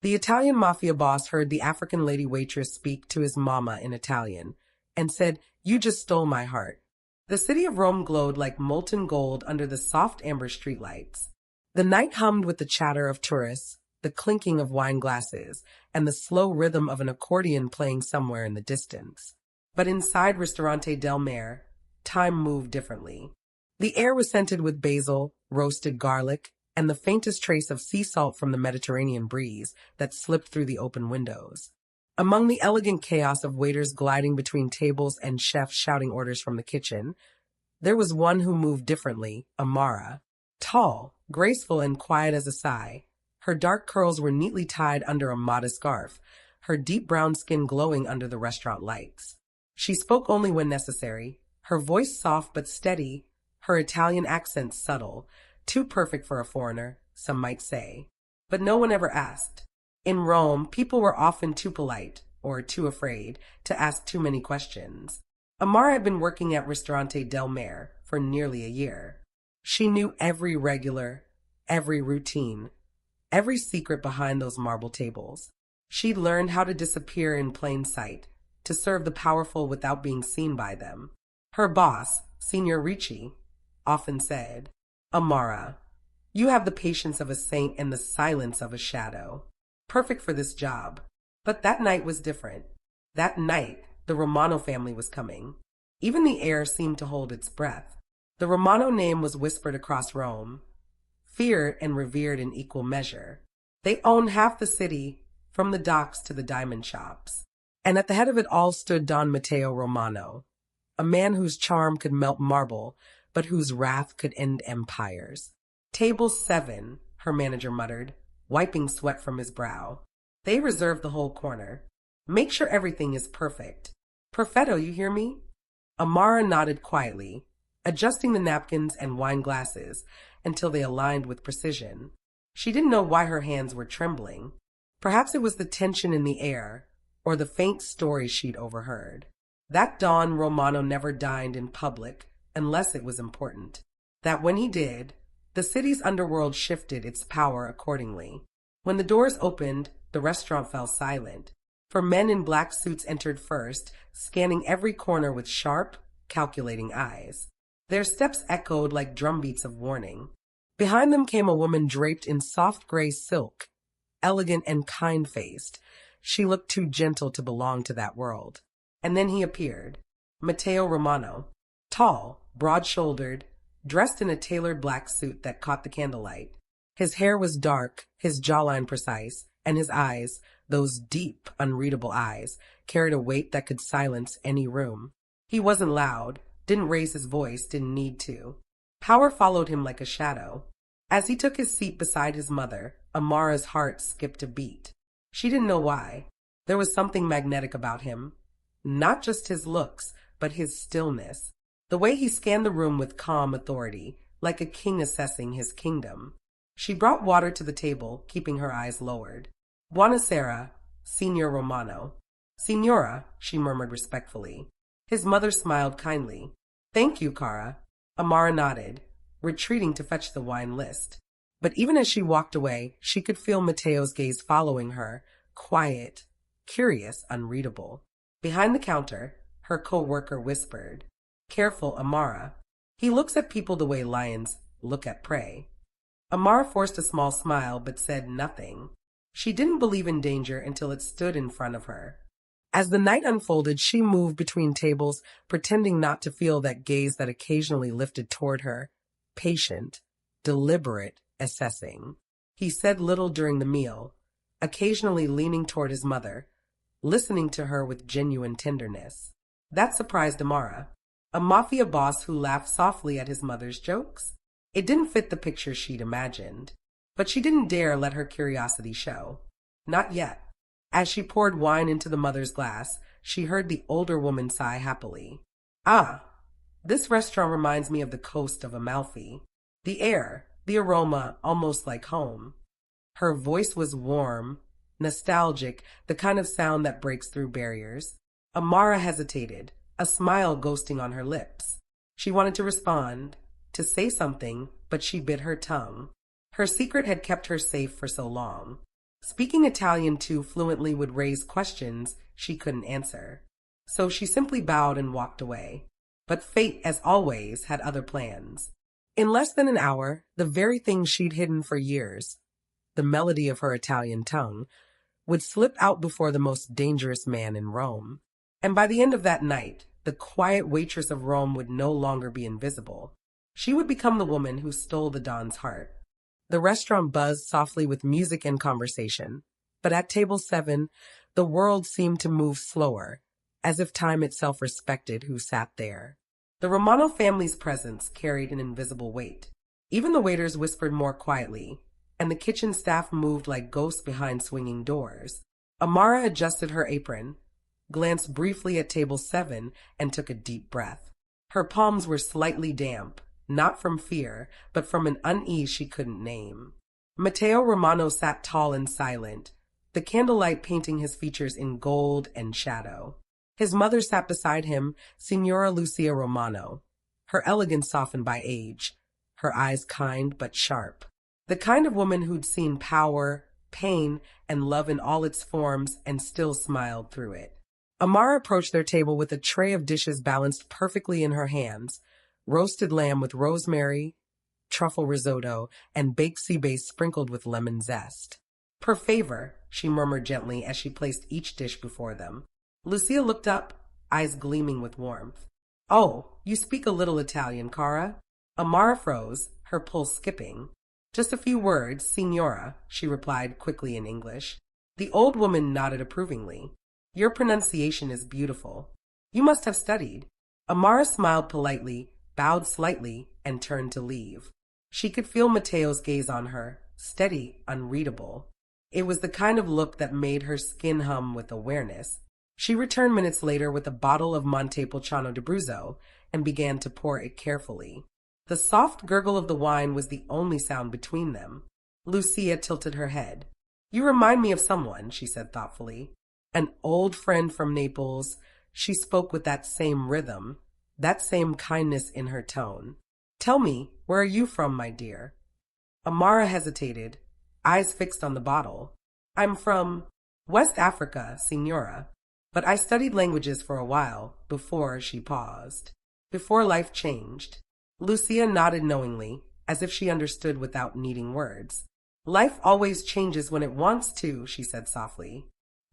The Italian mafia boss heard the African lady waitress speak to his mama in Italian and said, "You just stole my heart." The city of Rome glowed like molten gold under the soft amber streetlights. The night hummed with the chatter of tourists, the clinking of wine glasses, and the slow rhythm of an accordion playing somewhere in the distance. But inside Ristorante del Mare, time moved differently. The air was scented with basil, roasted garlic, and the faintest trace of sea salt from the Mediterranean breeze that slipped through the open windows. Among the elegant chaos of waiters gliding between tables and chefs shouting orders from the kitchen, there was one who moved differently, Amara. Tall, graceful, and quiet as a sigh, her dark curls were neatly tied under a modest scarf, her deep brown skin glowing under the restaurant lights. She spoke only when necessary, her voice soft but steady, her Italian accent subtle, too perfect for a foreigner, some might say. But no one ever asked. In Rome, people were often too polite, or too afraid, to ask too many questions. Amara had been working at Ristorante del Mare for nearly a year. She knew every regular, every routine, every secret behind those marble tables. She'd learned how to disappear in plain sight, to serve the powerful without being seen by them. Her boss, Signor Ricci, often said, "Amara, you have the patience of a saint and the silence of a shadow. Perfect for this job." But that night was different. That night, the Romano family was coming. Even the air seemed to hold its breath. The Romano name was whispered across Rome, feared and revered in equal measure. They owned half the city, from the docks to the diamond shops. And at the head of it all stood Don Matteo Romano, a man whose charm could melt marble, but whose wrath could end empires. "Table 7, her manager muttered, wiping sweat from his brow. "They reserve the whole corner. Make sure everything is perfect. Perfetto, you hear me?" Amara nodded quietly, adjusting the napkins and wine glasses until they aligned with precision. She didn't know why her hands were trembling. Perhaps it was the tension in the air, or the faint stories she'd overheard. That Don Romano never dined in public unless it was important. That when he did, the city's underworld shifted its power accordingly. When the doors opened, the restaurant fell silent, for men in black suits entered first, scanning every corner with sharp, calculating eyes. Their steps echoed like drumbeats of warning. Behind them came a woman draped in soft gray silk, elegant and kind-faced. She looked too gentle to belong to that world. And then he appeared, Matteo Romano, tall, broad-shouldered, dressed in a tailored black suit that caught the candlelight. His hair was dark, his jawline precise, and his eyes, those deep, unreadable eyes, carried a weight that could silence any room. He wasn't loud, didn't raise his voice, didn't need to. Power followed him like a shadow. As he took his seat beside his mother, Amara's heart skipped a beat. She didn't know why. There was something magnetic about him. Not just his looks, but his stillness. The way he scanned the room with calm authority, like a king assessing his kingdom. She brought water to the table, keeping her eyes lowered. "Buonasera, Signor Romano." "Signora," she murmured respectfully. His mother smiled kindly. "Thank you, cara." Amara nodded, retreating to fetch the wine list. But even as she walked away, she could feel Matteo's gaze following her, quiet, curious, unreadable. Behind the counter, her co-worker whispered, "Careful, Amara. He looks at people the way lions look at prey." Amara forced a small smile but said nothing. She didn't believe in danger until it stood in front of her. As the night unfolded, she moved between tables, pretending not to feel that gaze that occasionally lifted toward her, patient, deliberate, assessing. He said little during the meal, occasionally leaning toward his mother, listening to her with genuine tenderness. That surprised Amara, a mafia boss who laughed softly at his mother's jokes. It didn't fit the picture she'd imagined, but she didn't dare let her curiosity show. Not yet. As she poured wine into the mother's glass, she heard the older woman sigh happily. "Ah, this restaurant reminds me of the coast of Amalfi. The air, the aroma, almost like home." Her voice was warm, nostalgic, the kind of sound that breaks through barriers. Amara hesitated, a smile ghosting on her lips. She wanted to respond, to say something, but she bit her tongue. Her secret had kept her safe for so long. Speaking Italian too fluently would raise questions she couldn't answer. So she simply bowed and walked away. But fate, as always, had other plans. In less than an hour, the very thing she'd hidden for years, the melody of her Italian tongue, would slip out before the most dangerous man in Rome. And by the end of that night, the quiet waitress of Rome would no longer be invisible. She would become the woman who stole the Don's heart. The restaurant buzzed softly with music and conversation, but at table 7, the world seemed to move slower, as if time itself respected who sat there. The Romano family's presence carried an invisible weight. Even the waiters whispered more quietly, and the kitchen staff moved like ghosts behind swinging doors. Amara adjusted her apron, glanced briefly at table 7, and took a deep breath. Her palms were slightly damp, not from fear, but from an unease she couldn't name. Matteo Romano sat tall and silent, the candlelight painting his features in gold and shadow. His mother sat beside him, Signora Lucia Romano, her elegance softened by age, her eyes kind but sharp. The kind of woman who'd seen power, pain, and love in all its forms and still smiled through it. Amara approached their table with a tray of dishes balanced perfectly in her hands, roasted lamb with rosemary, truffle risotto, and baked sea bass sprinkled with lemon zest. Per favor, she murmured gently as she placed each dish before them. Lucia looked up, eyes gleaming with warmth. Oh, you speak a little Italian, cara? Amara froze, her pulse skipping. Just a few words, signora, she replied quickly in English. The old woman nodded approvingly. Your pronunciation is beautiful. You must have studied. Amara smiled politely, bowed slightly, and turned to leave. She could feel Matteo's gaze on her, steady, unreadable. It was the kind of look that made her skin hum with awareness. She returned minutes later with a bottle of Montepulciano d'Abruzzo and began to pour it carefully. The soft gurgle of the wine was the only sound between them. Lucia tilted her head. You remind me of someone, she said thoughtfully. An old friend from Naples. She spoke with that same rhythm, that same kindness in her tone. Tell me, where are you from, my dear? Amara hesitated, eyes fixed on the bottle. I'm from West Africa, signora. But I studied languages for a while, before she paused. Before life changed. Lucia nodded knowingly, as if she understood without needing words. Life always changes when it wants to, she said softly.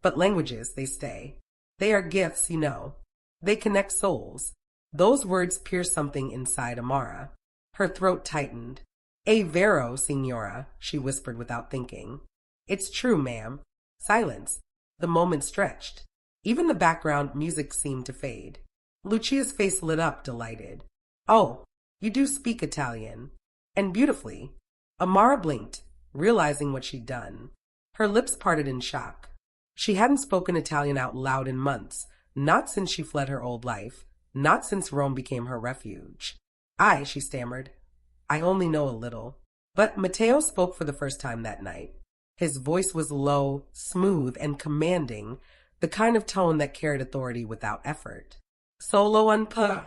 But languages, they stay. They are gifts, you know. They connect souls. Those words pierced something inside Amara. Her throat tightened. "È vero, signora," she whispered without thinking. "It's true, ma'am." Silence. The moment stretched. Even the background music seemed to fade. Lucia's face lit up, delighted. "Oh, you do speak Italian. And beautifully." Amara blinked, realizing what she'd done. Her lips parted in shock. She hadn't spoken Italian out loud in months, not since she fled her old life, not since Rome became her refuge. She stammered. "I only know a little." But Matteo spoke for the first time that night. His voice was low, smooth, and commanding, the kind of tone that carried authority without effort. "Solo un po',"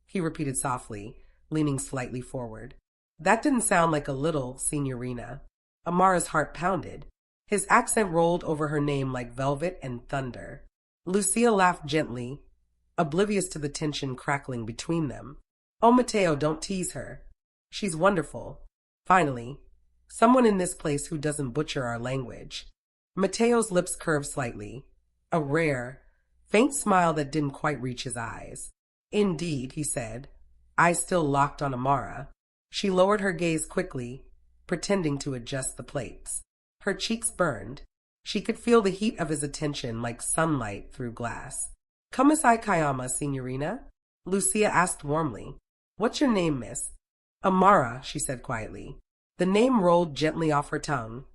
he repeated softly, leaning slightly forward. That didn't sound like a little, signorina. Amara's heart pounded. His accent rolled over her name like velvet and thunder. Lucia laughed gently, oblivious to the tension crackling between them. "Oh, Matteo, don't tease her. She's wonderful. Finally, someone in this place who doesn't butcher our language." Matteo's lips curved slightly, a rare, faint smile that didn't quite reach his eyes. "Indeed," he said, eyes still locked on Amara. She lowered her gaze quickly, pretending to adjust the plates. Her cheeks burned. She could feel the heat of his attention like sunlight through glass. "Come si chiama, signorina?" Lucia asked warmly. "What's your name, miss?" "Amara," she said quietly. The name rolled gently off her tongue,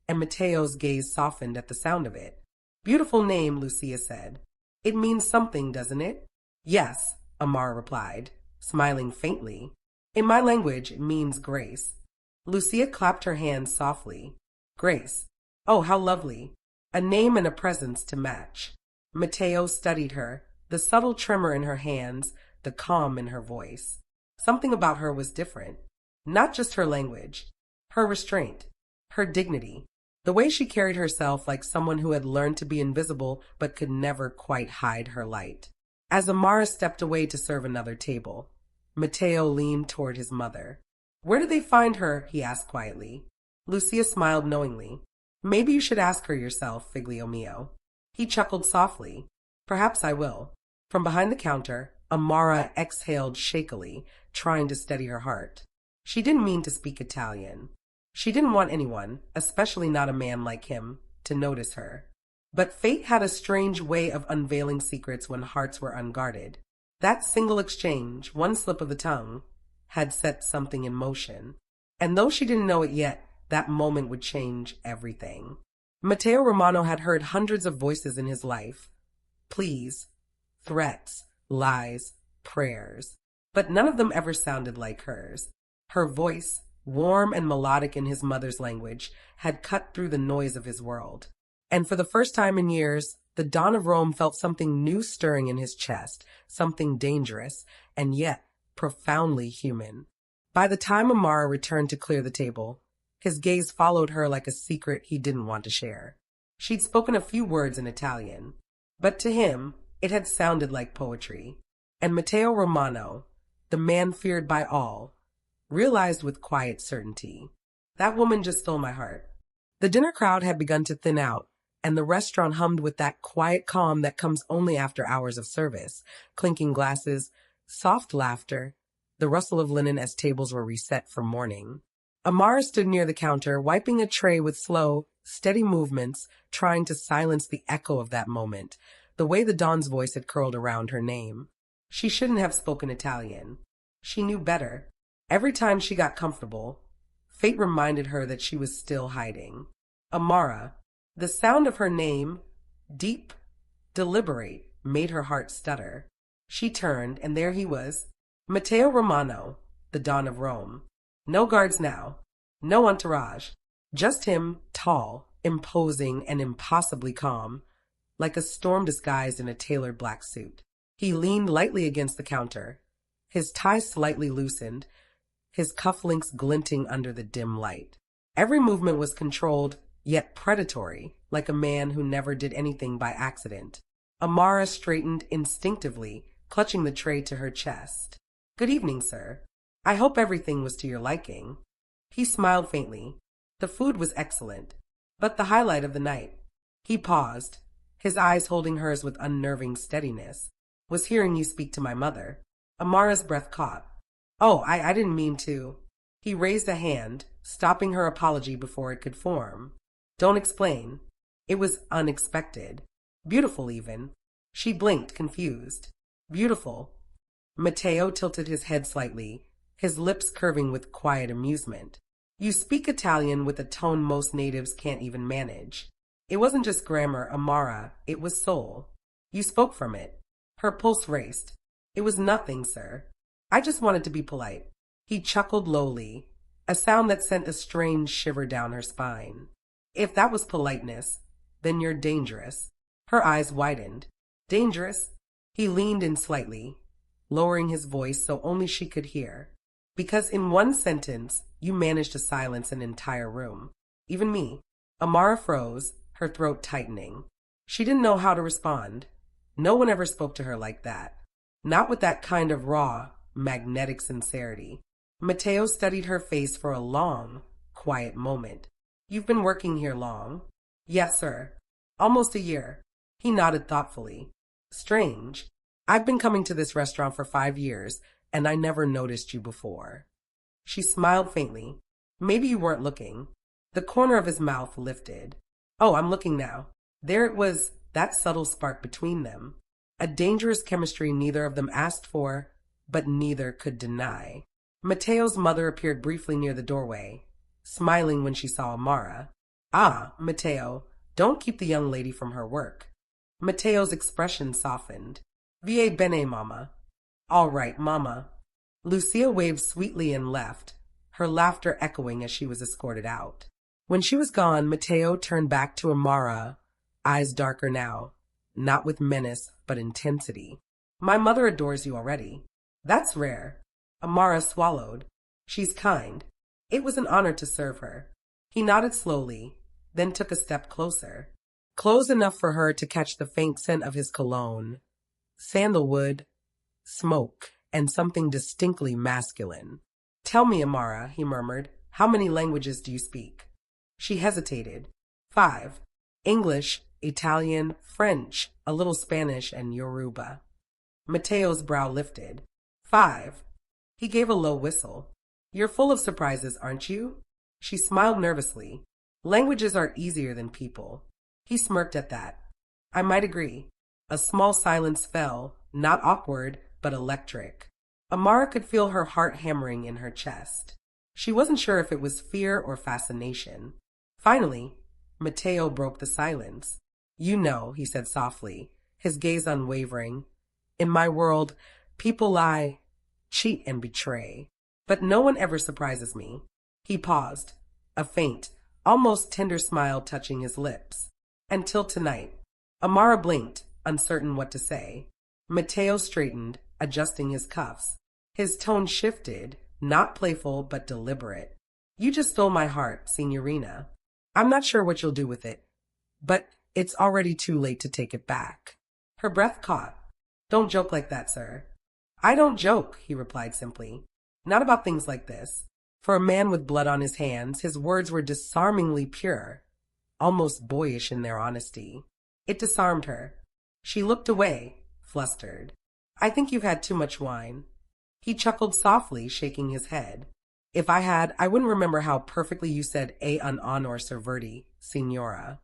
and Matteo's gaze softened at the sound of it. "Beautiful name," Lucia said. "It means something, doesn't it?" "Yes," Amara replied, smiling faintly. "In my language, it means grace." Lucia clapped her hands softly. "Grace. Oh, how lovely. A name and a presence to match." Matteo studied her, the subtle tremor in her hands, the calm in her voice. Something about her was different. Not just her language, her restraint, her dignity. The The way she carried herself like someone who had learned to be invisible but could never quite hide her light. As Amara stepped away to serve another table, Matteo leaned toward his mother. "Where did they find her?" he asked quietly. Lucia smiled knowingly. "Maybe you should ask her yourself, Figlio mio." He chuckled softly. "Perhaps I will." From behind the counter, Amara exhaled shakily, trying to steady her heart. She didn't mean to speak Italian. She didn't want anyone, especially not a man like him, to notice her. But fate had a strange way of unveiling secrets when hearts were unguarded. That single exchange, one slip of the tongue, had set something in motion. And though she didn't know it yet, that moment would change everything. Matteo Romano had heard hundreds of voices in his life. Pleas, threats, lies, prayers. But none of them ever sounded like hers. Her voice, warm and melodic in his mother's language, had cut through the noise of his world. And for the first time in years, the Don of Rome felt something new stirring in his chest, something dangerous, and yet profoundly human. By the time Amara returned to clear the table, his gaze followed her like a secret he didn't want to share. She'd spoken a few words in Italian, but to him, it had sounded like poetry. And Matteo Romano, the man feared by all, realized with quiet certainty, that woman just stole my heart. The dinner crowd had begun to thin out, and the restaurant hummed with that quiet calm that comes only after hours of service, clinking glasses, soft laughter, the rustle of linen as tables were reset for morning. Amara stood near the counter, wiping a tray with slow, steady movements, trying to silence the echo of that moment, the way the Don's voice had curled around her name. She shouldn't have spoken Italian. She knew better. Every time she got comfortable, fate reminded her that she was still hiding. Amara, the sound of her name, deep, deliberate, made her heart stutter. She turned, and there he was, Matteo Romano, the Don of Rome. No guards now, no entourage, just him, tall, imposing, and impossibly calm, like a storm disguised in a tailored black suit. He leaned lightly against the counter, his tie slightly loosened, his cufflinks glinting under the dim light. Every movement was controlled, yet predatory, like a man who never did anything by accident. Amara straightened instinctively, clutching the tray to her chest. "Good evening, sir. I hope everything was to your liking." He smiled faintly. The food was excellent, but the highlight of the night. He paused, his eyes holding hers with unnerving steadiness. "Was hearing you speak to my mother." Amara's breath caught. "Oh, I didn't mean to." He raised a hand, stopping her apology before it could form. "Don't explain. It was unexpected. Beautiful, even." She blinked, confused. "Beautiful." Matteo tilted his head slightly, his lips curving with quiet amusement. "You speak Italian with a tone most natives can't even manage. It wasn't just grammar, Amara, it was soul. You spoke from it." Her pulse raced. "It was nothing, sir. I just wanted to be polite." He chuckled lowly, a sound that sent a strange shiver down her spine. "If that was politeness, then you're dangerous." Her eyes widened. "Dangerous?" He leaned in slightly, lowering his voice so only she could hear. "Because in one sentence, you managed to silence an entire room. Even me." Amara froze, her throat tightening. She didn't know how to respond. No one ever spoke to her like that. Not with that kind of raw, magnetic sincerity. Matteo studied her face for a long, quiet moment. "You've been working here long?" "Yes, sir. Almost a year." He nodded thoughtfully. "Strange. I've been coming to this restaurant for 5 years, and I never noticed you before." She smiled faintly. "Maybe you weren't looking." The corner of his mouth lifted. "Oh, I'm looking now." There it was, that subtle spark between them. A dangerous chemistry neither of them asked for, but neither could deny. Matteo's mother appeared briefly near the doorway, smiling when she saw Amara. "Ah, Matteo, don't keep the young lady from her work." Matteo's expression softened. "Va bene, Mama." "All right, Mama." Lucia waved sweetly and left, her laughter echoing as she was escorted out. When she was gone, Matteo turned back to Amara, eyes darker now, not with menace, but intensity. "My mother adores you already." "That's rare." Amara swallowed. "She's kind. It was an honor to serve her." He nodded slowly, then took a step closer. Close enough for her to catch the faint scent of his cologne, sandalwood, smoke, and something distinctly masculine. Tell me, Amara, he murmured, how many languages do you speak? She hesitated. 5. English, Italian, French, a little Spanish, and Yoruba. Matteo's brow lifted. 5. He gave a low whistle. You're full of surprises, aren't you? She smiled nervously. Languages are easier than people. He smirked at that. I might agree. A small silence fell, not awkward, but electric. Amara could feel her heart hammering in her chest. She wasn't sure if it was fear or fascination. Finally, Matteo broke the silence. You know, he said softly, his gaze unwavering. In my world, people lie, cheat, and betray. But no one ever surprises me. He paused, a faint, almost tender smile touching his lips. Until tonight. Amara blinked, uncertain what to say. Matteo straightened, adjusting his cuffs. His tone shifted, not playful but deliberate. You just stole my heart, Signorina. I'm not sure what you'll do with it, but it's already too late to take it back. Her breath caught. Don't joke like that, sir. I don't joke, he replied simply. Not about things like this. For a man with blood on his hands, his words were disarmingly pure, almost boyish in their honesty. It disarmed her. She looked away, flustered. I think you've had too much wine. He chuckled softly, shaking his head. If I had, I wouldn't remember how perfectly you said un honor servirti, signora.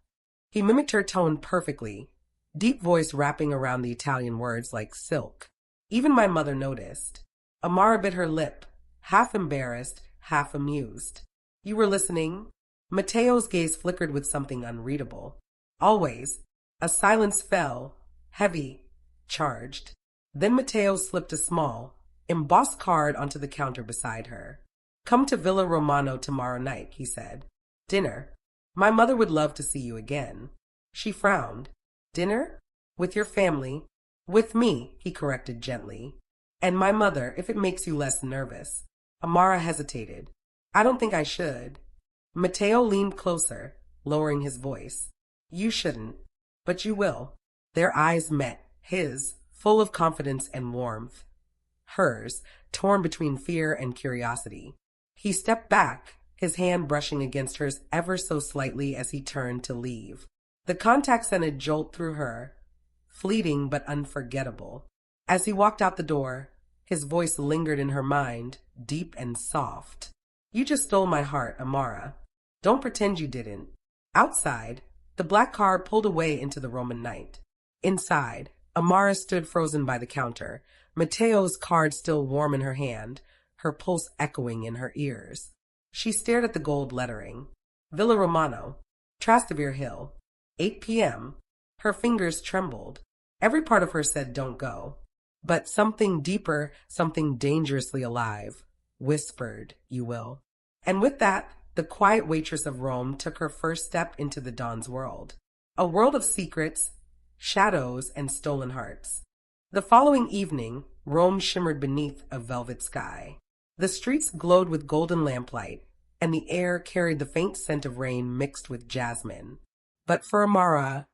He mimicked her tone perfectly, deep voice wrapping around the Italian words like silk. Even my mother noticed. Amara bit her lip, half embarrassed, half amused. You were listening? Matteo's gaze flickered with something unreadable. Always. A silence fell, heavy, charged. Then Matteo slipped a small, embossed card onto the counter beside her. Come to Villa Romano tomorrow night, he said. Dinner. My mother would love to see you again. She frowned. Dinner? With your family? With me, he corrected gently. And my mother, if it makes you less nervous. Amara hesitated. I don't think I should. Matteo leaned closer, lowering his voice. You shouldn't, but you will. Their eyes met, his, full of confidence and warmth. Hers, torn between fear and curiosity. He stepped back, his hand brushing against hers ever so slightly as he turned to leave. The contact sent a jolt through her, fleeting but unforgettable. As he walked out the door, his voice lingered in her mind, deep and soft. You just stole my heart, Amara. Don't pretend you didn't. Outside, the black car pulled away into the Roman night. Inside, Amara stood frozen by the counter, Matteo's card still warm in her hand, her pulse echoing in her ears. She stared at the gold lettering. Villa Romano, Trastevere Hill, 8 p.m. Her fingers trembled. Every part of her said don't go. But something deeper, something dangerously alive, whispered, you will. And with that, the quiet waitress of Rome took her first step into the Don's world. A world of secrets, shadows, and stolen hearts. The following evening, Rome shimmered beneath a velvet sky. The streets glowed with golden lamplight, and the air carried the faint scent of rain mixed with jasmine. But for Amara,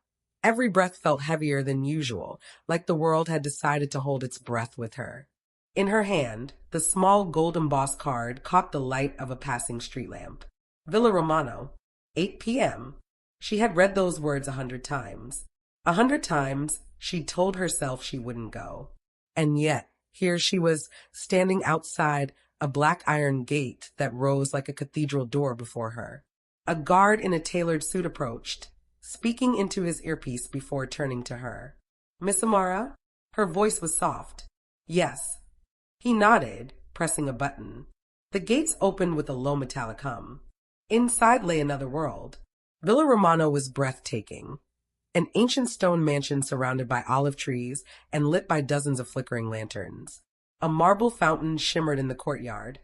every breath felt heavier than usual, like the world had decided to hold its breath with her. In her hand, the small gold-embossed card caught the light of a passing street lamp. Villa Romano, 8 p.m. She had read those words 100 times. 100 times, she'd told herself she wouldn't go. And yet, here she was, standing outside a black iron gate that rose like a cathedral door before her. A guard in a tailored suit approached, speaking into his earpiece before turning to her. Miss Amara? Her voice was soft. Yes. He nodded, pressing a button. The gates opened with a low metallic hum. Inside lay another world. Villa Romano was breathtaking. An ancient stone mansion surrounded by olive trees and lit by dozens of flickering lanterns. A marble fountain shimmered in the courtyard,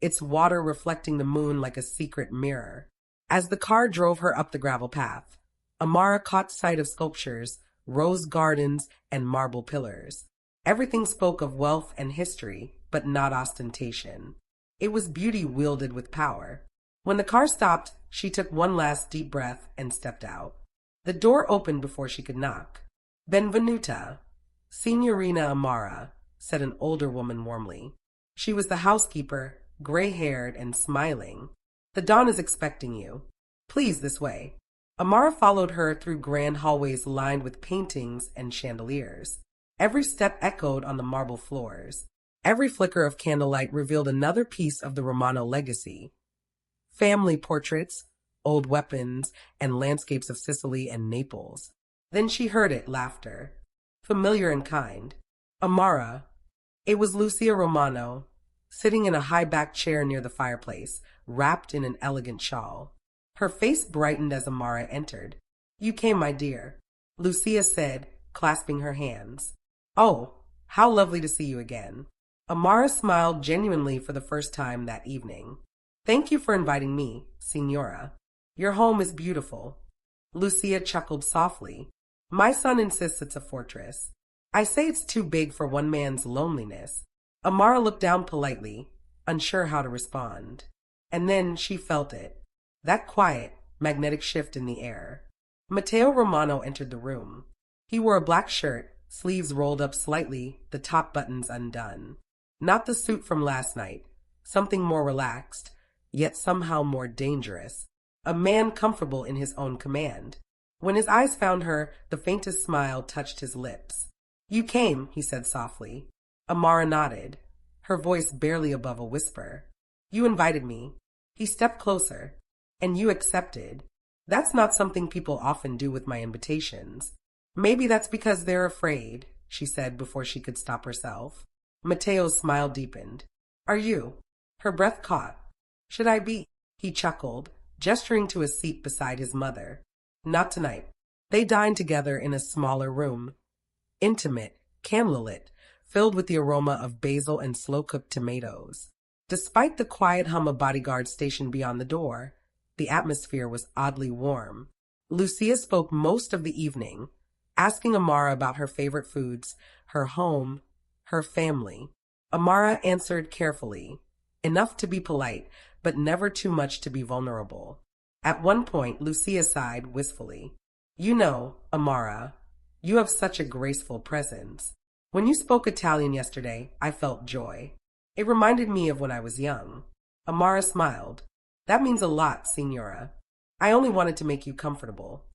its water reflecting the moon like a secret mirror. As the car drove her up the gravel path, Amara caught sight of sculptures, rose gardens, and marble pillars. Everything spoke of wealth and history, but not ostentation. It was beauty wielded with power. When the car stopped, she took one last deep breath and stepped out. The door opened before she could knock. "Benvenuta, Signorina Amara," said an older woman warmly. She was the housekeeper, gray-haired and smiling. "The Don is expecting you. Please, this way." Amara followed her through grand hallways lined with paintings and chandeliers. Every step echoed on the marble floors. Every flicker of candlelight revealed another piece of the Romano legacy. Family portraits, old weapons, and landscapes of Sicily and Naples. Then she heard it, laughter. Familiar and kind. Amara. It was Lucia Romano, sitting in a high-backed chair near the fireplace, wrapped in an elegant shawl. Her face brightened as Amara entered. "You came, my dear," Lucia said, clasping her hands. "Oh, how lovely to see you again." Amara smiled genuinely for the first time that evening. "Thank you for inviting me, Signora. Your home is beautiful." Lucia chuckled softly. "My son insists it's a fortress. I say it's too big for one man's loneliness." Amara looked down politely, unsure how to respond. And then she felt it. That quiet, magnetic shift in the air. Matteo Romano entered the room. He wore a black shirt, sleeves rolled up slightly, the top buttons undone. Not the suit from last night, something more relaxed, yet somehow more dangerous. A man comfortable in his own command. When his eyes found her, the faintest smile touched his lips. "You came," he said softly. Amara nodded, her voice barely above a whisper. "You invited me." He stepped closer. "And you accepted. That's not something people often do with my invitations." "Maybe that's because they're afraid," she said before she could stop herself. Matteo's smile deepened. "Are you?" Her breath caught. "Should I be?" He chuckled, gesturing to a seat beside his mother. "Not tonight." They dined together in a smaller room. Intimate, candlelit, filled with the aroma of basil and slow-cooked tomatoes. Despite the quiet hum of bodyguards stationed beyond the door, the atmosphere was oddly warm. Lucia spoke most of the evening, asking Amara about her favorite foods, her home, her family. Amara answered carefully, enough to be polite, but never too much to be vulnerable. At one point, Lucia sighed wistfully. "You know, Amara, you have such a graceful presence. When you spoke Italian yesterday, I felt joy. It reminded me of when I was young." Amara smiled. "That means a lot, Signora. I only wanted to make you comfortable."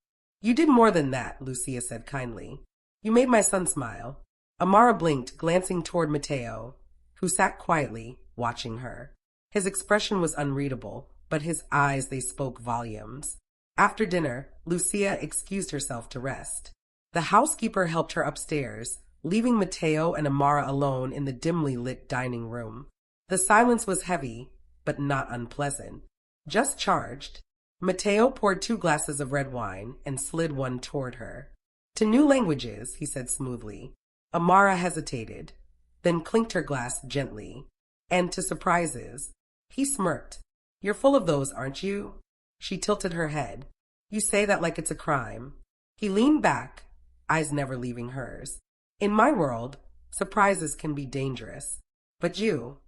"You did more than that," Lucia said kindly. "You made my son smile." Amara blinked, glancing toward Matteo, who sat quietly, watching her. His expression was unreadable, but his eyes, they spoke volumes. After dinner, Lucia excused herself to rest. The housekeeper helped her upstairs, leaving Matteo and Amara alone in the dimly lit dining room. The silence was heavy, but not unpleasant. Just charged. Matteo poured 2 glasses of red wine and slid one toward her. "To new languages," he said smoothly. Amara hesitated, then clinked her glass gently. "And to surprises." He smirked. "You're full of those, aren't you?" She tilted her head. "You say that like it's a crime." He leaned back, eyes never leaving hers. "In my world, surprises can be dangerous. But you..."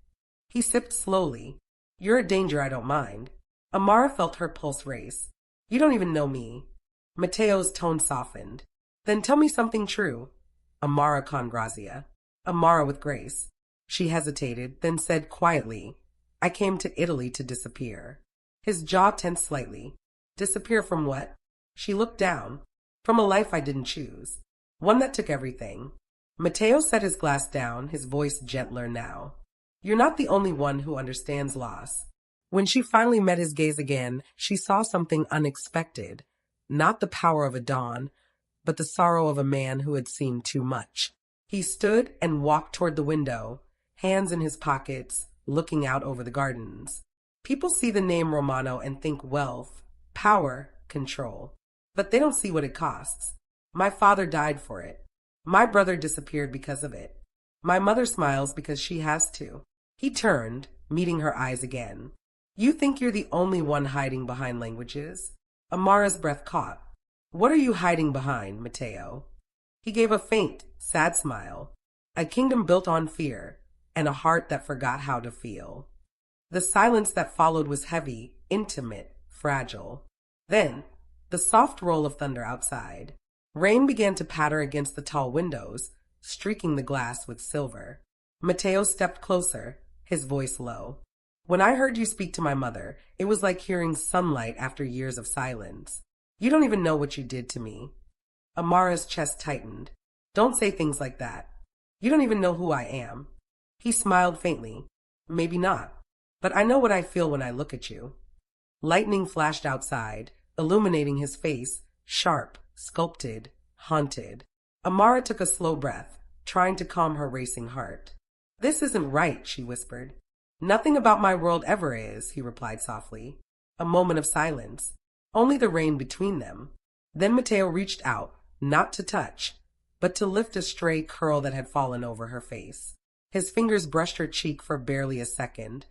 He sipped slowly. "You're a danger I don't mind." Amara felt her pulse race. "You don't even know me." Matteo's tone softened. "Then tell me something true." Amara con grazia. Amara with grace. She hesitated, then said quietly, "I came to Italy to disappear." His jaw tensed slightly. "Disappear from what?" She looked down. "From a life I didn't choose. One that took everything." Matteo set his glass down, his voice gentler now. "You're not the only one who understands loss." When she finally met his gaze again, she saw something unexpected. Not the power of a dawn, but the sorrow of a man who had seen too much. He stood and walked toward the window, hands in his pockets, looking out over the gardens. People see the name Romano and think wealth, power, control. But they don't see what it costs. My father died for it. My brother disappeared because of it. My mother smiles because she has to. He turned, meeting her eyes again. "You think you're the only one hiding behind languages?" Amara's breath caught. "What are you hiding behind, Matteo?" He gave a faint, sad smile. "A kingdom built on fear, and a heart that forgot how to feel." The silence that followed was heavy, intimate, fragile. Then, the soft roll of thunder outside. Rain began to patter against the tall windows, streaking the glass with silver. Matteo stepped closer, his voice low. When I heard you speak to my mother, it was like hearing sunlight after years of silence. You don't even know what you did to me. Amara's chest tightened. Don't say things like that. You don't even know who I am. He smiled faintly. Maybe not. But I know what I feel when I look at you. Lightning flashed outside, illuminating his face, sharp, sculpted, haunted. Amara took a slow breath, trying to calm her racing heart. This isn't right, she whispered. Nothing about my world ever is, he replied softly. A moment of silence. Only the rain between them. Then Matteo reached out, not to touch, but to lift a stray curl that had fallen over her face. His fingers brushed her cheek for barely a second,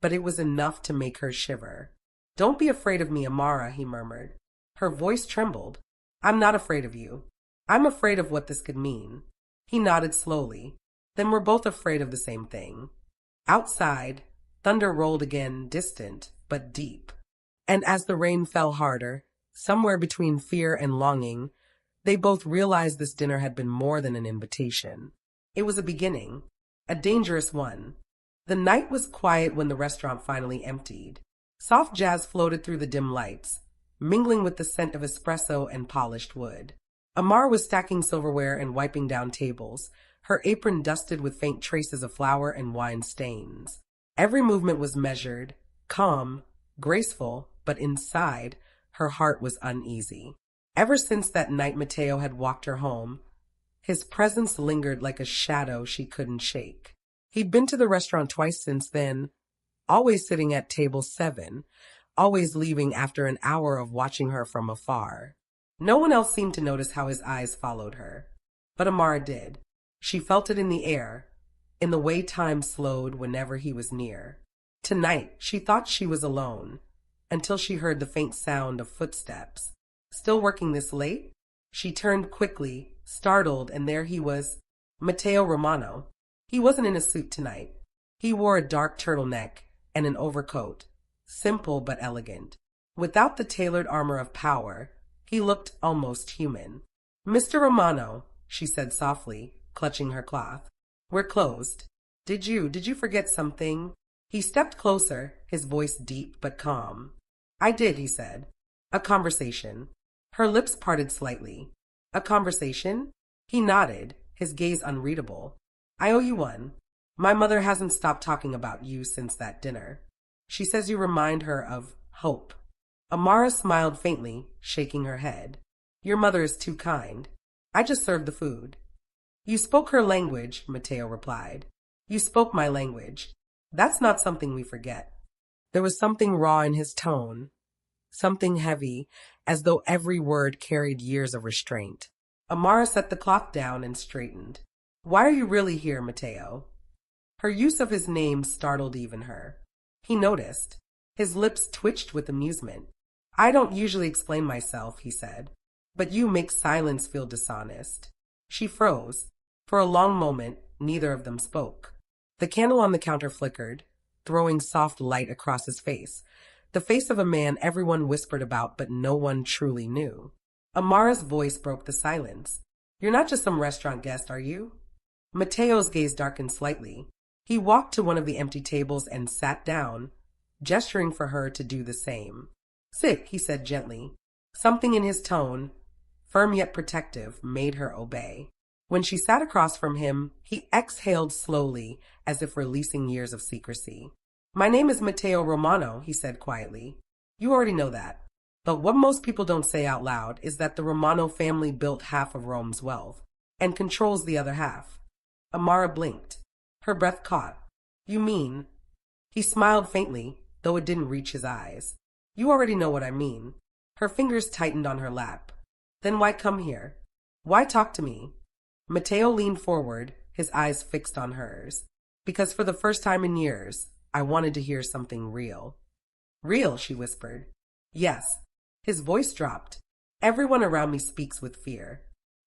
but it was enough to make her shiver. Don't be afraid of me, Amara, he murmured. Her voice trembled. I'm not afraid of you. I'm afraid of what this could mean. He nodded slowly. Then we're both afraid of the same thing. Outside, thunder rolled again, distant, but deep. And as the rain fell harder, somewhere between fear and longing, they both realized this dinner had been more than an invitation. It was a beginning, a dangerous one. The night was quiet when the restaurant finally emptied. Soft jazz floated through the dim lights, mingling with the scent of espresso and polished wood. Amara was stacking silverware and wiping down tables, her apron dusted with faint traces of flour and wine stains. Every movement was measured, calm, graceful, but inside, her heart was uneasy. Ever since that night Matteo had walked her home, his presence lingered like a shadow she couldn't shake. He'd been to the restaurant twice since then, always sitting at table 7, always leaving after an hour of watching her from afar. No one else seemed to notice how his eyes followed her, but Amara did. She felt it in the air, in the way time slowed whenever he was near. Tonight, she thought she was alone, until she heard the faint sound of footsteps. Still working this late? She turned quickly, startled, and there he was, Matteo Romano. He wasn't in a suit tonight. He wore a dark turtleneck and an overcoat, simple but elegant. Without the tailored armor of power, he looked almost human. Mr. Romano, she said softly, clutching her cloth. We're closed. Did you forget something? He stepped closer, his voice deep but calm. I did, he said. A conversation. Her lips parted slightly. A conversation? He nodded, his gaze unreadable. I owe you one. My mother hasn't stopped talking about you since that dinner. She says you remind her of hope. Amara smiled faintly, shaking her head. Your mother is too kind. I just served the food. You spoke her language, Matteo replied. You spoke my language. That's not something we forget. There was something raw in his tone, something heavy, as though every word carried years of restraint. Amara set the cloth down and straightened. Why are you really here, Matteo? Her use of his name startled even her. He noticed. His lips twitched with amusement. I don't usually explain myself, he said, but you make silence feel dishonest. She froze. For a long moment, neither of them spoke. The candle on the counter flickered, throwing soft light across his face, the face of a man everyone whispered about but no one truly knew. Amara's voice broke the silence. You're not just some restaurant guest, are you? Matteo's gaze darkened slightly. He walked to one of the empty tables and sat down, gesturing for her to do the same. Sit, he said gently. Something in his tone, firm yet protective, made her obey. When she sat across from him, he exhaled slowly, as if releasing years of secrecy. My name is Matteo Romano, he said quietly. You already know that. But what most people don't say out loud is that the Romano family built half of Rome's wealth, and controls the other half. Amara blinked. Her breath caught. You mean? He smiled faintly, though it didn't reach his eyes. You already know what I mean. Her fingers tightened on her lap. Then why come here? Why talk to me? Matteo leaned forward, his eyes fixed on hers. Because for the first time in years, I wanted to hear something real. Real, she whispered. Yes. His voice dropped. Everyone around me speaks with fear,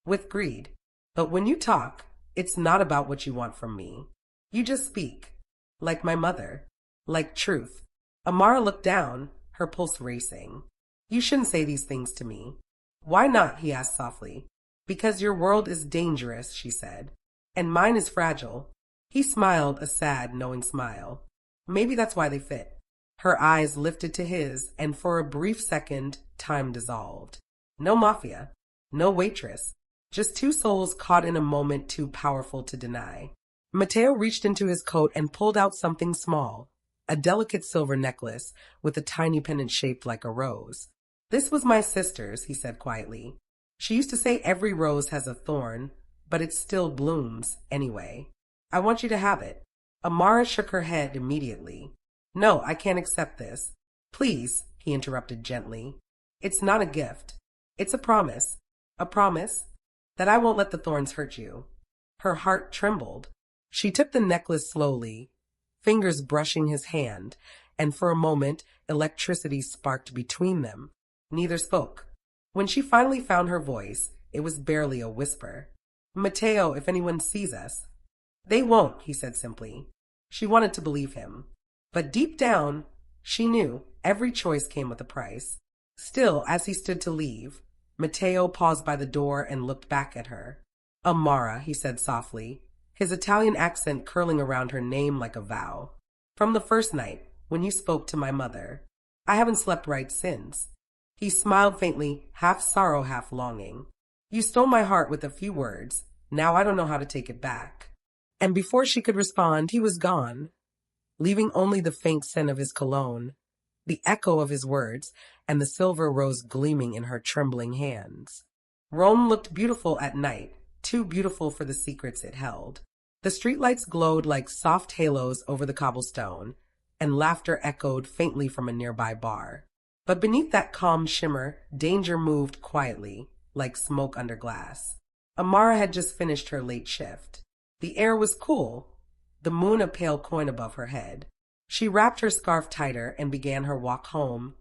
with greed. But when you talk, it's not about what you want from me. You just speak. Like my mother. Like truth. Amara looked down, her pulse racing. You shouldn't say these things to me. Why not? He asked softly. Because your world is dangerous, she said, and mine is fragile. He smiled a sad, knowing smile. Maybe that's why they fit. Her eyes lifted to his, and for a brief second, time dissolved. No Mafia, no Waitress, just two souls caught in a moment too powerful to deny. Matteo reached into his coat and pulled out something small, a delicate silver necklace with a tiny pendant shaped like a rose. This was my sister's, he said quietly. She used to say every rose has a thorn, but it still blooms anyway. I want you to have it. Amara shook her head immediately. No, I can't accept this. Please, he interrupted gently. It's not a gift. It's a promise. A promise that I won't let the thorns hurt you. Her heart trembled. She took the necklace slowly, fingers brushing his hand, and for a moment electricity sparked between them. Neither spoke. When she finally found her voice, it was barely a whisper. Matteo, if anyone sees us. They won't, he said simply. She wanted to believe him. But deep down, she knew every choice came with a price. Still, as he stood to leave, Matteo paused by the door and looked back at her. Amara, he said softly, his Italian accent curling around her name like a vow. From the first night, when you spoke to my mother, I haven't slept right since. He smiled faintly, half sorrow, half longing. You stole my heart with a few words. Now I don't know how to take it back. And before she could respond, he was gone, leaving only the faint scent of his cologne, the echo of his words, and the silver rose gleaming in her trembling hands. Rome looked beautiful at night, too beautiful for the secrets it held. The streetlights glowed like soft halos over the cobblestone, and laughter echoed faintly from a nearby bar. But beneath that calm shimmer, danger moved quietly, like smoke under glass. Amara had just finished her late shift. The air was cool, the moon a pale coin above her head. She wrapped her scarf tighter and began her walk home,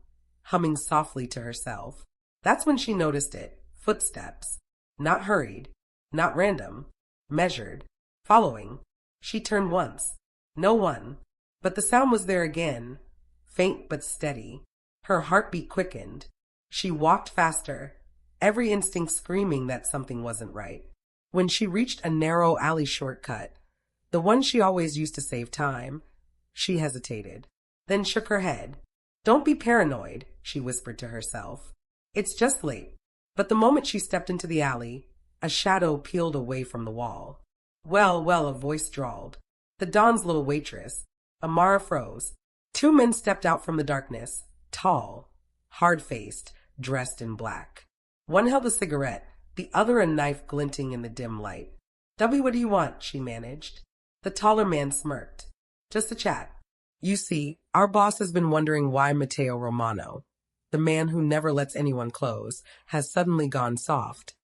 humming softly to herself. That's when she noticed it. Footsteps. Not hurried, not random, measured, following. She turned once. No one. But the sound was there again, faint but steady. Her heartbeat quickened. She walked faster, every instinct screaming that something wasn't right. When she reached a narrow alley shortcut, the one she always used to save time, she hesitated, then shook her head. Don't be paranoid, she whispered to herself. It's just late. But the moment she stepped into the alley, a shadow peeled away from the wall. Well, well, a voice drawled. The Don's little waitress. Amara froze. Two men stepped out from the darkness, tall, hard-faced, dressed in black. One held a cigarette, the other a knife glinting in the dim light. "W, what do you want?" she managed. The taller man smirked. "Just a chat. You see, our boss has been wondering why Matteo Romano, the man who never lets anyone close, has suddenly gone soft."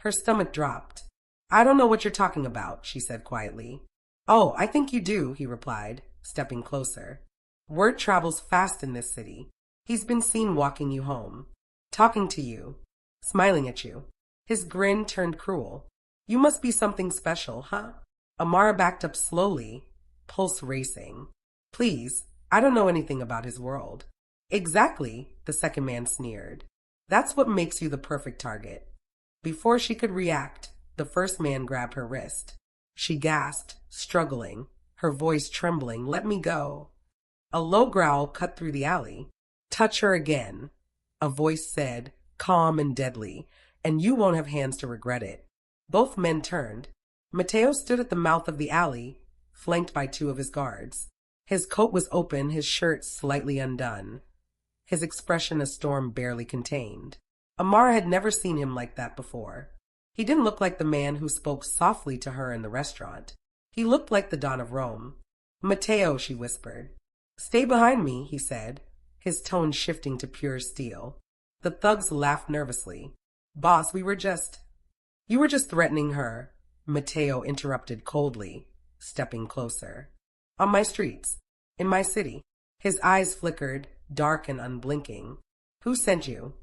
Her stomach dropped. "I don't know what you're talking about," she said quietly. "Oh, I think you do," he replied, stepping closer. "Word travels fast in this city. He's been seen walking you home, talking to you, smiling at you." His grin turned cruel. "You must be something special, huh?" Amara backed up slowly, pulse racing. "Please, I don't know anything about his world." "Exactly," the second man sneered. "That's what makes you the perfect target." Before she could react, the first man grabbed her wrist. She gasped, struggling, her voice trembling. "Let me go." A low growl cut through the alley. "Touch her again," a voice said, calm and deadly, "and you won't have hands to regret it." Both men turned. Matteo stood at the mouth of the alley, flanked by two of his guards. His coat was open, his shirt slightly undone, his expression a storm barely contained. Amara had never seen him like that before. He didn't look like the man who spoke softly to her in the restaurant. He looked like the Don of Rome. "Matteo," she whispered. "Stay behind me," he said, his tone shifting to pure steel. The thugs laughed nervously. "Boss, You were just threatening her," Matteo interrupted coldly, stepping closer. "On my streets, in my city." His eyes flickered, dark and unblinking. "Who sent you?"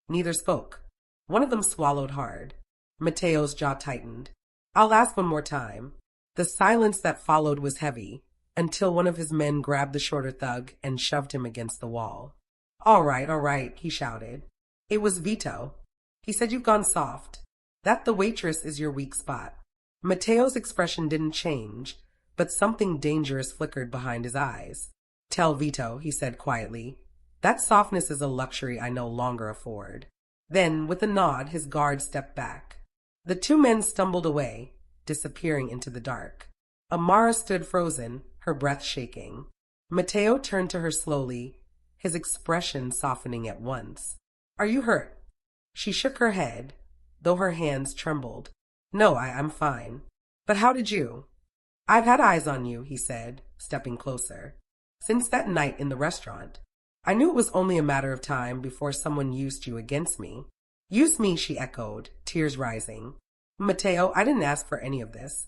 Neither spoke. One of them swallowed hard. Matteo's jaw tightened. "I'll ask one more time." The silence that followed was heavy, until one of his men grabbed the shorter thug and shoved him against the wall. All right, he shouted. It was Vito. He said you've gone soft. That the waitress is your weak spot. Matteo's expression didn't change, but something dangerous flickered behind his eyes. Tell Vito, he said quietly. That softness is a luxury I no longer afford. Then, with a nod, his guard stepped back. The two men stumbled away, disappearing into the dark. Amara stood frozen, her breath shaking. Matteo turned to her slowly, his expression softening at once. Are you hurt? She shook her head, though her hands trembled. No, I'm fine. But how did you? I've had eyes on you, he said, stepping closer. Since that night in the restaurant. I knew it was only a matter of time before someone used you against me. Use me, she echoed, tears rising. Matteo, I didn't ask for any of this.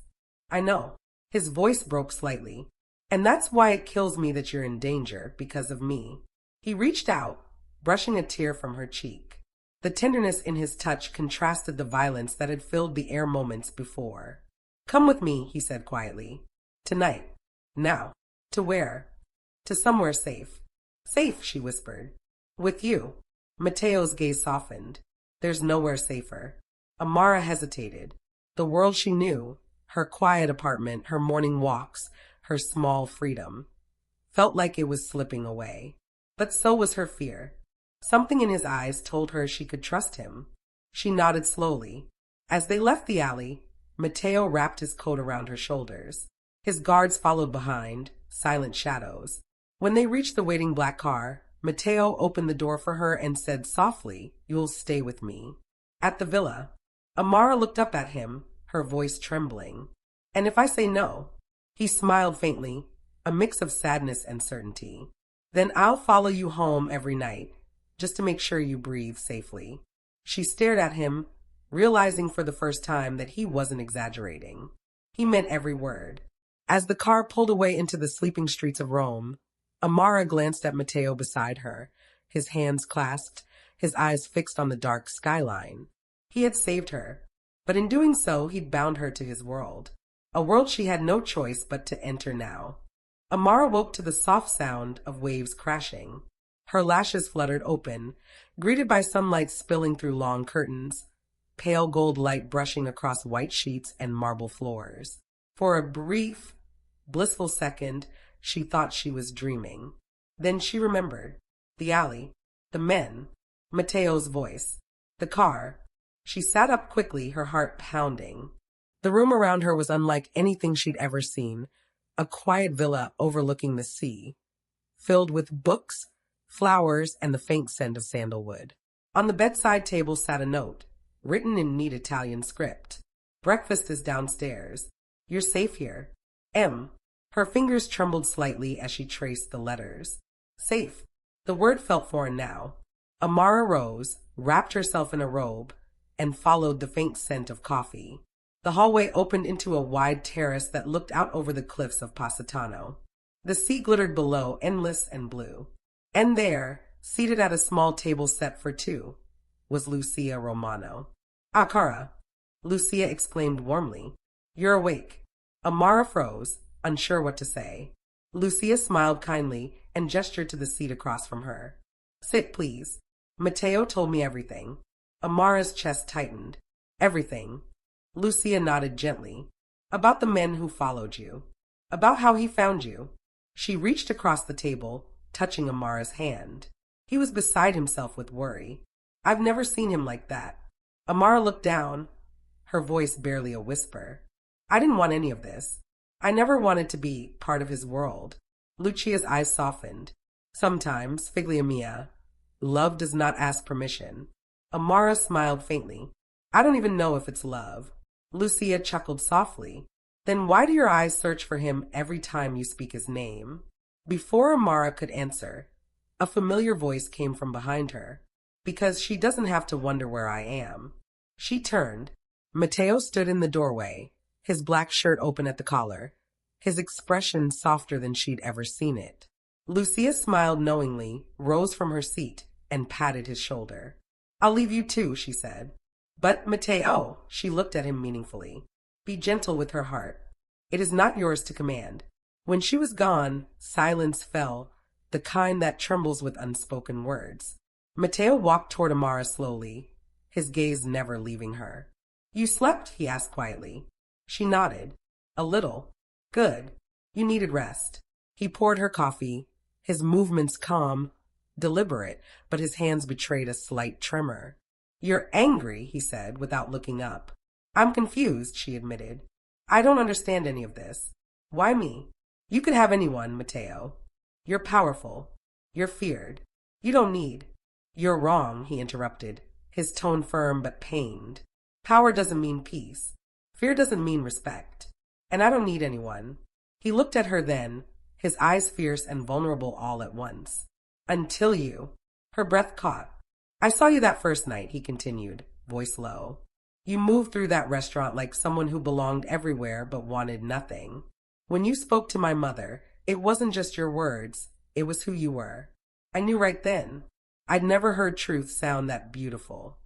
I know. His voice broke slightly. And that's why it kills me that you're in danger, because of me. He reached out, brushing a tear from her cheek. The tenderness in his touch contrasted the violence that had filled the air moments before. Come with me, he said quietly. Tonight. Now. To where? To somewhere safe. Safe, she whispered. With you. Matteo's gaze softened. There's nowhere safer. Amara hesitated. The world she knew, her quiet apartment, her morning walks, her small freedom, felt like it was slipping away. But so was her fear. Something in his eyes told her she could trust him. She nodded slowly. As they left the alley, Matteo wrapped his coat around her shoulders. His guards followed behind, silent shadows. When they reached the waiting black car, Matteo opened the door for her and said softly, You'll stay with me. At the villa, Amara looked up at him, her voice trembling. And if I say no? He smiled faintly, a mix of sadness and certainty. Then I'll follow you home every night, just to make sure you breathe safely. She stared at him, realizing for the first time that he wasn't exaggerating. He meant every word. As the car pulled away into the sleeping streets of Rome, Amara glanced at Matteo beside her, his hands clasped, his eyes fixed on the dark skyline. He had saved her, but in doing so he'd bound her to his world, a world she had no choice but to enter now. Amara woke to the soft sound of waves crashing. Her lashes fluttered open, greeted by sunlight spilling through long curtains, pale gold light brushing across white sheets and marble floors. For a brief, blissful second, she thought she was dreaming. Then she remembered. The alley, the men, Matteo's voice, the car. She sat up quickly, her heart pounding. The room around her was unlike anything she'd ever seen, a quiet villa overlooking the sea, filled with books, flowers, and the faint scent of sandalwood. On the bedside table sat a note, written in neat Italian script. Breakfast is downstairs. You're safe here. M. Her fingers trembled slightly as she traced the letters. Safe. The word felt foreign now. Amara rose, wrapped herself in a robe, and followed the faint scent of coffee. The hallway opened into a wide terrace that looked out over the cliffs of Positano. The sea glittered below, endless and blue. And there, seated at a small table set for two, was Lucia Romano. Ah, Cara, Lucia exclaimed warmly. You're awake. Amara froze, unsure what to say. Lucia smiled kindly and gestured to the seat across from her. Sit, please. Matteo told me everything. Amara's chest tightened. Everything. Lucia nodded gently. About the men who followed you. About how he found you. She reached across the table, touching Amara's hand. He was beside himself with worry. I've never seen him like that. Amara looked down, her voice barely a whisper. I didn't want any of this. I never wanted to be part of his world. Lucia's eyes softened. Sometimes, figlia mia, love does not ask permission. Amara smiled faintly. I don't even know if it's love. Lucia chuckled softly. Then why do your eyes search for him every time you speak his name? Before Amara could answer, a familiar voice came from behind her. Because she doesn't have to wonder where I am. She turned. Matteo stood in the doorway, his black shirt open at the collar, his expression softer than she'd ever seen it. Lucia smiled knowingly, rose from her seat, and patted his shoulder. I'll leave you too, she said. But Matteo, she looked at him meaningfully. Be gentle with her heart. It is not yours to command. When she was gone, silence fell, the kind that trembles with unspoken words. Matteo walked toward Amara slowly, his gaze never leaving her. "You slept?" he asked quietly. She nodded. "A little." "Good. You needed rest." He poured her coffee, his movements calm, deliberate, but his hands betrayed a slight tremor. "You're angry," he said, without looking up. "I'm confused," she admitted. "I don't understand any of this. Why me? You could have anyone, Matteo. You're powerful. You're feared. You don't need—" "You're wrong," he interrupted, his tone firm but pained. "Power doesn't mean peace. Fear doesn't mean respect. And I don't need anyone." He looked at her then, his eyes fierce and vulnerable all at once. "Until you—" Her breath caught. "I saw you that first night," he continued, voice low. "You moved through that restaurant like someone who belonged everywhere but wanted nothing. When you spoke to my mother, it wasn't just your words, it was who you were. I knew right then. I'd never heard truth sound that beautiful."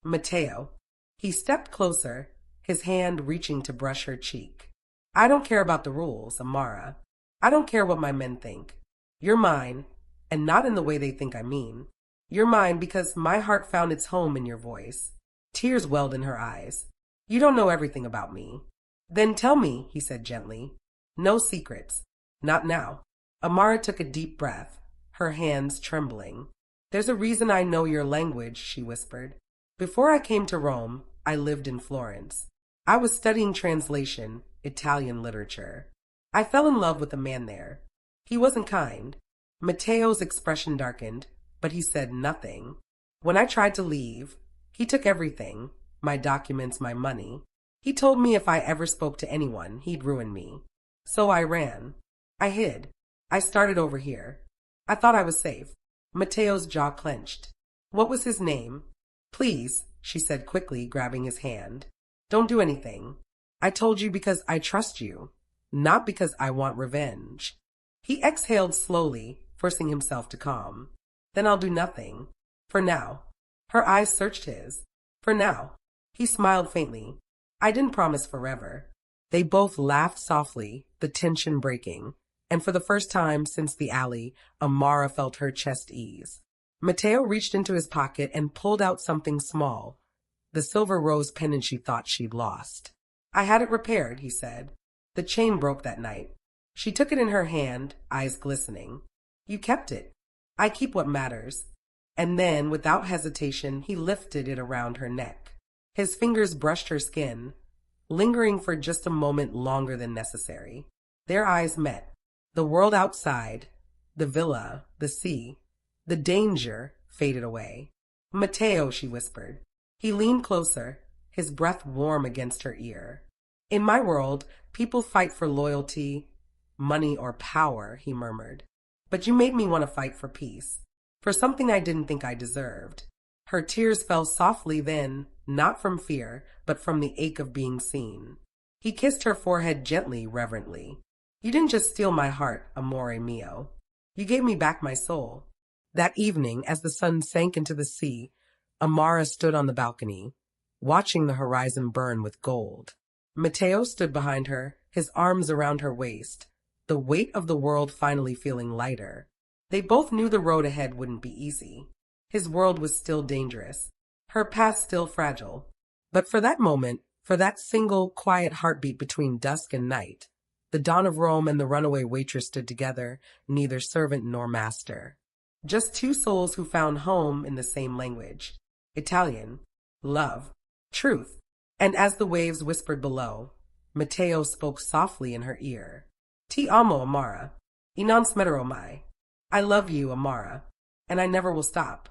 "Matteo." He stepped closer, his hand reaching to brush her cheek. "I don't care about the rules, Amara. I don't care what my men think. You're mine, and not in the way they think I mean. You're mine because my heart found its home in your voice." Tears welled in her eyes. "You don't know everything about me." "Then tell me," he said gently. "No secrets. Not now." Amara took a deep breath, her hands trembling. "There's a reason I know your language," she whispered. "Before I came to Rome, I lived in Florence. I was studying translation, Italian literature. I fell in love with a man there. He wasn't kind." Matteo's expression darkened, but he said nothing. "When I tried to leave, he took everything, my documents, my money. He told me if I ever spoke to anyone, he'd ruin me. So I ran. I hid. I started over here. I thought I was safe." Matteo's jaw clenched. "What was his name?" "Please," she said quickly, grabbing his hand. "Don't do anything. I told you because I trust you, not because I want revenge." He exhaled slowly, forcing himself to calm. "Then I'll do nothing. For now." Her eyes searched his. "For now." He smiled faintly. "I didn't promise forever." They both laughed softly, the tension breaking, and for the first time since the alley, Amara felt her chest ease. Matteo reached into his pocket and pulled out something small, the silver rose pendant she thought she'd lost. "I had it repaired," he said. "The chain broke that night." She took it in her hand, eyes glistening. "You kept it." "I keep what matters." And then, without hesitation, he lifted it around her neck. His fingers brushed her skin, lingering for just a moment longer than necessary. Their eyes met. The world outside, the villa, the sea, the danger faded away. "Matteo," she whispered. He leaned closer, his breath warm against her ear. "In my world, people fight for loyalty, money, or power," he murmured. "But you made me want to fight for peace, for something I didn't think I deserved." Her tears fell softly then, not from fear, but from the ache of being seen. He kissed her forehead gently, reverently. "You didn't just steal my heart, amore mio. You gave me back my soul." That evening, as the sun sank into the sea, Amara stood on the balcony, watching the horizon burn with gold. Matteo stood behind her, his arms around her waist, the weight of the world finally feeling lighter. They both knew the road ahead wouldn't be easy. His world was still dangerous, her path still fragile. But for that moment, for that single, quiet heartbeat between dusk and night, the dawn of Rome and the runaway waitress stood together, neither servant nor master. Just two souls who found home in the same language. Italian, love, truth. And as the waves whispered below, Matteo spoke softly in her ear. "Ti amo, Amara. I non smetterò mai." I love you, Amara, and I never will stop.